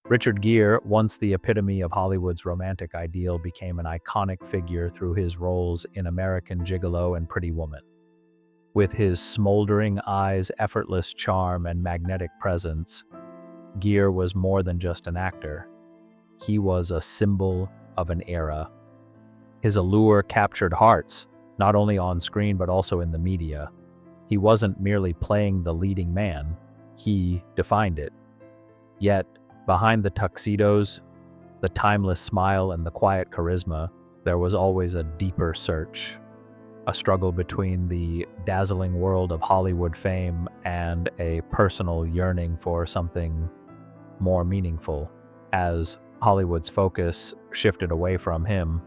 Richard Gere, once the epitome of Hollywood's romantic ideal, became an iconic figure through his roles in American Gigolo and Pretty Woman. With his smoldering eyes, effortless charm, and magnetic presence, Gere was more than just an actor. He was a symbol of an era. His allure captured hearts, not only on screen but also in the media. He wasn't merely playing the leading man, he defined it. Yet, behind the tuxedos, the timeless smile, and the quiet charisma, there was always a deeper search, a struggle between the dazzling world of Hollywood fame and a personal yearning for something more meaningful. As Hollywood's focus shifted away from him,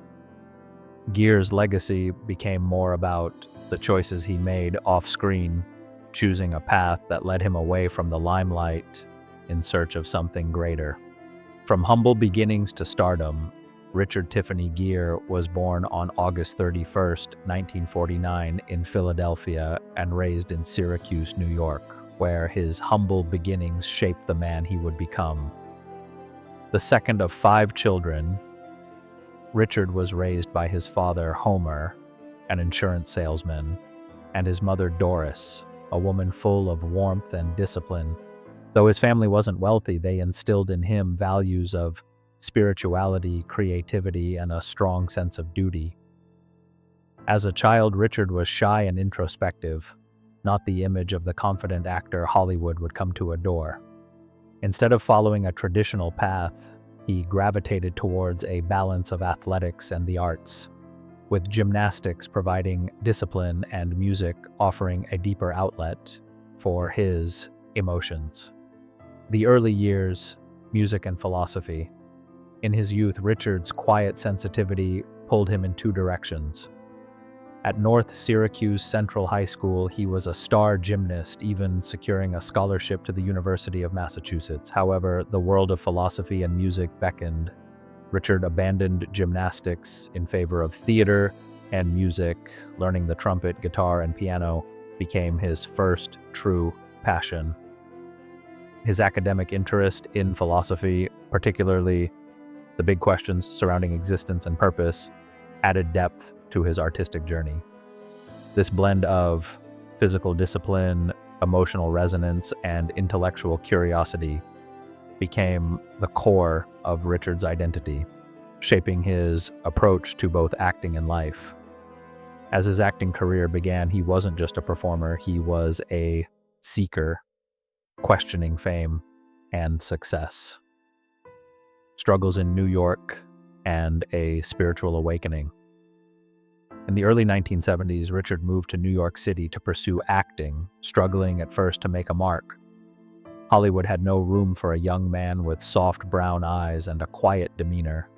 Gere's legacy became more about the choices he made off-screen, choosing a path that led him away from the limelight in search of something greater. From humble beginnings to stardom, Richard Tiffany Gere was born on August 31st, 1949 in Philadelphia and raised in Syracuse, New York, where his humble beginnings shaped the man he would become. The second of 5 children, Richard was raised by his father, Homer, an insurance salesman, and his mother, Doris, a woman full of warmth and discipline. Though his family wasn't wealthy, they instilled in him values of spirituality, creativity, and a strong sense of duty. As a child, Richard was shy and introspective, not the image of the confident actor Hollywood would come to adore. Instead of following a traditional path, he gravitated towards a balance of athletics and the arts, with gymnastics providing discipline and music offering a deeper outlet for his emotions. The early years, music and philosophy. In his youth, Richard's quiet sensitivity pulled him in 2 directions. At North Syracuse Central High School, he was a star gymnast, even securing a scholarship to the University of Massachusetts. However, the world of philosophy and music beckoned. Richard abandoned gymnastics in favor of theater and music. Learning the trumpet, guitar, and piano became his first true passion. His academic interest in philosophy, particularly the big questions surrounding existence and purpose, added depth to his artistic journey. This blend of physical discipline, emotional resonance, and intellectual curiosity became the core of Richard's identity, shaping his approach to both acting and life. As his acting career began, he wasn't just a performer, he was a seeker, questioning fame and success. Struggles in New York and a spiritual awakening. In the early 1970s, Richard moved to New York City to pursue acting, struggling at first to make a mark. Hollywood had no room for a young man with soft brown eyes and a quiet demeanor.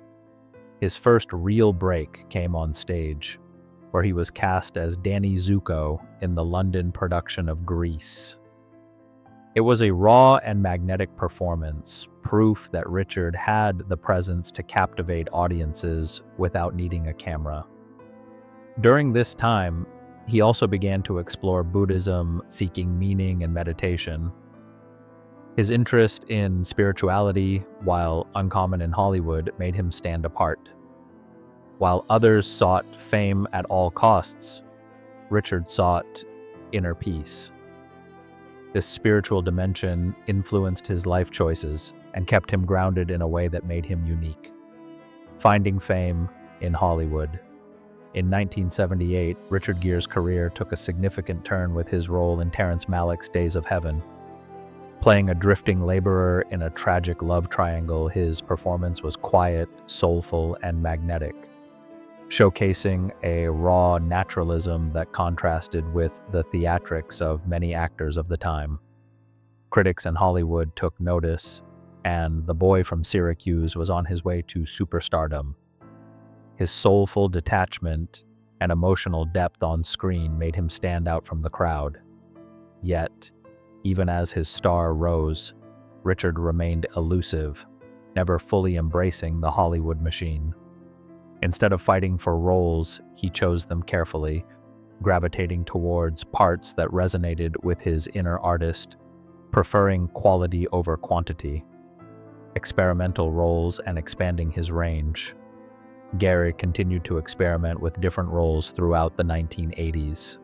His first real break came on stage, where he was cast as Danny Zuko in the London production of Grease. It was a raw and magnetic performance, proof that Richard had the presence to captivate audiences without needing a camera. During this time, he also began to explore Buddhism, seeking meaning and meditation. His interest in spirituality, while uncommon in Hollywood, made him stand apart. While others sought fame at all costs, Richard sought inner peace. This spiritual dimension influenced his life choices and kept him grounded in a way that made him unique. Finding fame in Hollywood. In 1978, Richard Gere's career took a significant turn with his role in Terrence Malick's Days of Heaven. Playing a drifting laborer in a tragic love triangle, his performance was quiet, soulful, and magnetic, showcasing a raw naturalism that contrasted with the theatrics of many actors of the time. Critics in Hollywood took notice, and the boy from Syracuse was on his way to superstardom. His soulful detachment and emotional depth on screen made him stand out from the crowd. Yet, even as his star rose, Richard remained elusive, never fully embracing the Hollywood machine. Instead of fighting for roles, he chose them carefully, gravitating towards parts that resonated with his inner artist, preferring quality over quantity. experimental roles, and expanding his range. Gere continued to experiment with different roles throughout the 1980s.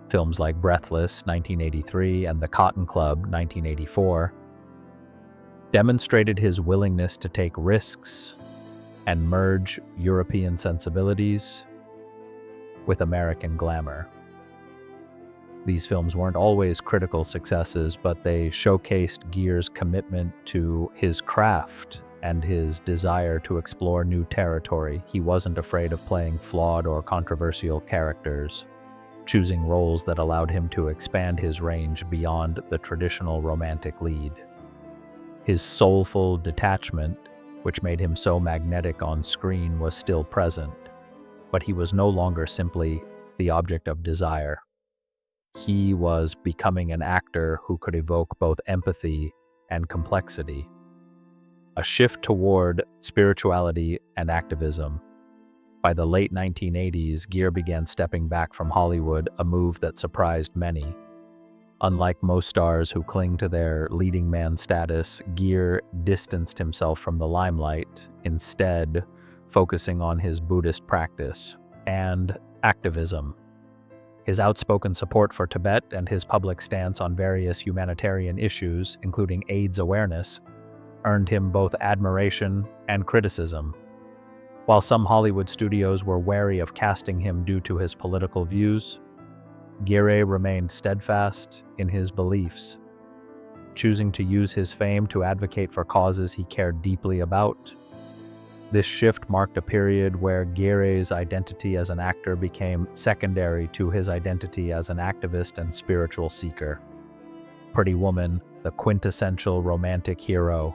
Films like Breathless, 1983, and The Cotton Club, 1984, demonstrated his willingness to take risks and merge European sensibilities with American glamour. These films weren't always critical successes, but they showcased Gere's commitment to his craft and his desire to explore new territory. He wasn't afraid of playing flawed or controversial characters, choosing roles that allowed him to expand his range beyond the traditional romantic lead. His soulful detachment, which made him so magnetic on screen, was still present, but he was no longer simply the object of desire. He was becoming an actor who could evoke both empathy and complexity. A shift toward spirituality and activism. By the late 1980s, Gere began stepping back from Hollywood, a move that surprised many. Unlike most stars who cling to their leading man status, Gere distanced himself from the limelight, instead focusing on his Buddhist practice and activism. His outspoken support for Tibet and his public stance on various humanitarian issues, including AIDS awareness, earned him both admiration and criticism. While some Hollywood studios were wary of casting him due to his political views, Gere remained steadfast in his beliefs, choosing to use his fame to advocate for causes he cared deeply about. This shift marked a period where Gere's identity as an actor became secondary to his identity as an activist and spiritual seeker. Pretty Woman, the quintessential romantic hero.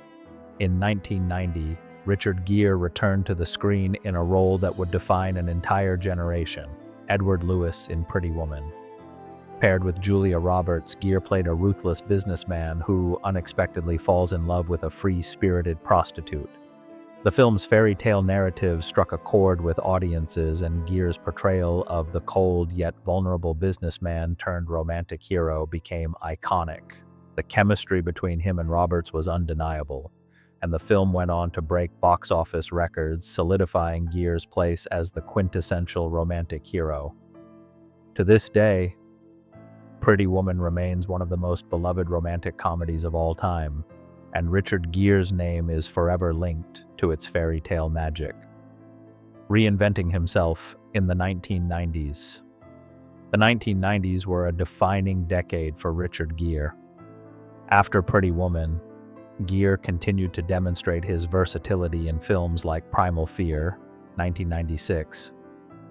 In 1990, Richard Gere returned to the screen in a role that would define an entire generation, Edward Lewis in Pretty Woman. Paired with Julia Roberts, Gere played a ruthless businessman who unexpectedly falls in love with a free-spirited prostitute. The film's fairy tale narrative struck a chord with audiences, and Gere's portrayal of the cold yet vulnerable businessman turned romantic hero became iconic. The chemistry between him and Roberts was undeniable, and the film went on to break box office records, solidifying Gere's place as the quintessential romantic hero. To this day, Pretty Woman remains one of the most beloved romantic comedies of all time, and Richard Gere's name is forever linked to its fairy tale magic. Reinventing himself in the 1990s. The 1990s were a defining decade for Richard Gere. After Pretty Woman, Gere continued to demonstrate his versatility in films like Primal Fear, 1996,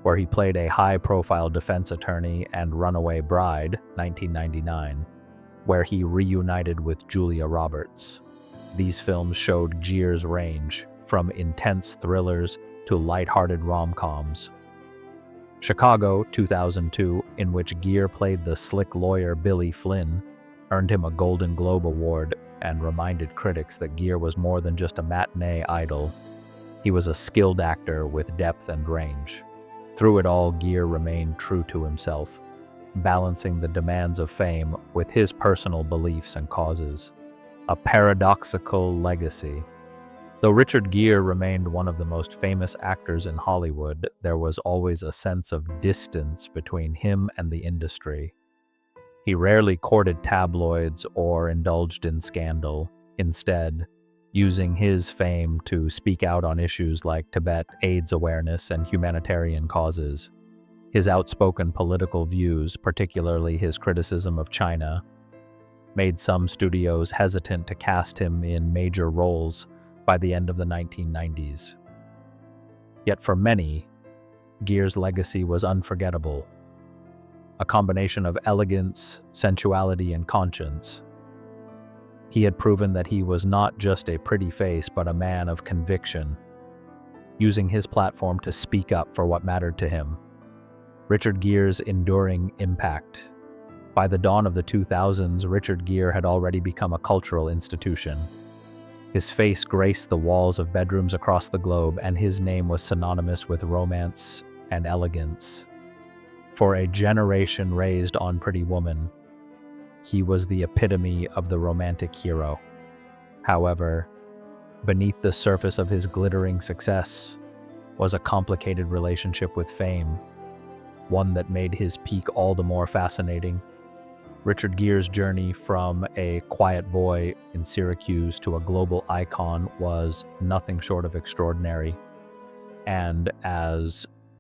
where he played a high-profile defense attorney, and Runaway Bride, 1999, where he reunited with Julia Roberts. These films showed Gere's range, from intense thrillers to lighthearted rom-coms. Chicago, 2002, in which Gere played the slick lawyer Billy Flynn, earned him a Golden Globe Award and reminded critics that Gere was more than just a matinee idol. He was a skilled actor with depth and range. Through it all, Gere remained true to himself, balancing the demands of fame with his personal beliefs and causes. A paradoxical legacy. Though Richard Gere remained one of the most famous actors in Hollywood, there was always a sense of distance between him and the industry. He rarely courted tabloids or indulged in scandal, instead, using his fame to speak out on issues like Tibet, AIDS awareness, and humanitarian causes. His outspoken political views, particularly his criticism of China, made some studios hesitant to cast him in major roles by the end of the 1990s. Yet for many, Gere's legacy was unforgettable. A combination of elegance, sensuality, and conscience. He had proven that he was not just a pretty face, but a man of conviction, using his platform to speak up for what mattered to him. Richard Gere's enduring impact. By the dawn of the 2000s, Richard Gere had already become a cultural institution. His face graced the walls of bedrooms across the globe, and his name was synonymous with romance and elegance. For a generation raised on Pretty Woman, he was the epitome of the romantic hero. However, Beneath the surface of his glittering success was a complicated relationship with fame, one that made his peak all the more fascinating. Richard Gere's journey from a quiet boy in Syracuse to a global icon was nothing short of extraordinary. And as